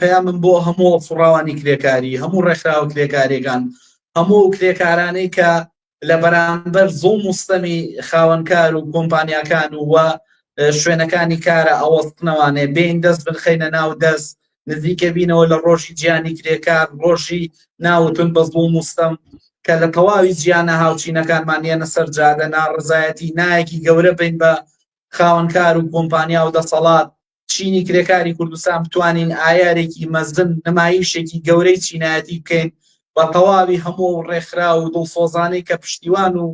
پەیامم بۆ هەموو فڕاوانی کرێکاری، هەموو ڕێکخراوە کرێکارێکان، هەموو کرێکارانەی کە لە بەرامبەر زوڵم و ستەمی خاوەنکار و کۆمپانیاکان و شوێنەکانی کارە ئەوەستنەوانێ بین دەست بخەینە ناو دەست، نزیکە بینەوە لە ڕۆژی گیانی کرێکار، ڕۆژی ناوتون بە زوڵم و ستەم کە لە تەواوی جیانە هاوچینەکانمان یەنە سەر جادە، ناڕزایەتی نایەکی گەورە بین بە خاوەنکار و کۆمپانیا و دەسەڵات. چینی کرێکاری کوردستان بتوانین ئایارێکی مەزن، نمایشێکی گەورەی چینایەتی بکەین بە تەواوی هەموو ڕێکخرا و دڵسۆزانەی کە پشتیوان و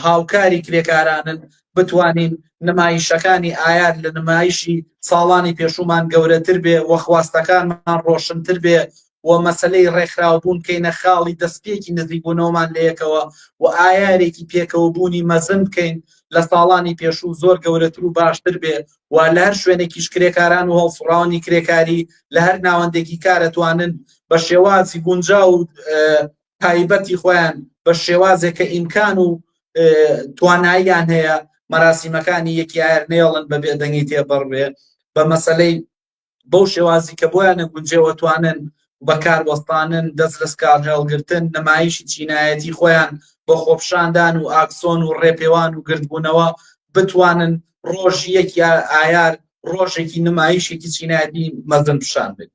هاوکاری کرێکارانن بتوانین نمایشەکانی ئایار لە نمایشی ساڵانی پێشومان گەورەتر بێ و خواستەکانمان ڕۆشنتر بێ و مەسلەی ڕێکخراوبوون کەینە خاڵی دەستپێکی نزیکبوونەوەمان لەیەکەوە و ئایارێکی پێکەوەبوونی مەزن بکەین لە ساڵانی پێشوو زۆر گەورەتر و باشتر بێ و لە هەر شوێنێکیش کرێکاران و هەڵسوڕاوانی کرێکاری لە هەر ناوەندێکی کارەتوانن بە شێوازی گونجاو و تایبەتی خۆیان بە شێوازێک کە ئیمکان و تواناییان هەیە مەراسیمەکانی یەکی ئایر نێڵن بە بێدەنگی تێبەڕ بێ بە مەسەلەی بەو شێوازی کە بۆیانە گونجێوە توانن بەکاروەستانن، دەست لە سکاڵ هێڵگرتن، نمایشی چینایەتی خۆیان بە خۆپشاندان و ئاکسۆن و ڕێپێوان و گرتبوونەوە بتوانن ڕۆژی یەکی ئایار ڕۆژێکی نمایشێکی چینایەتی مەزن پیشان بن.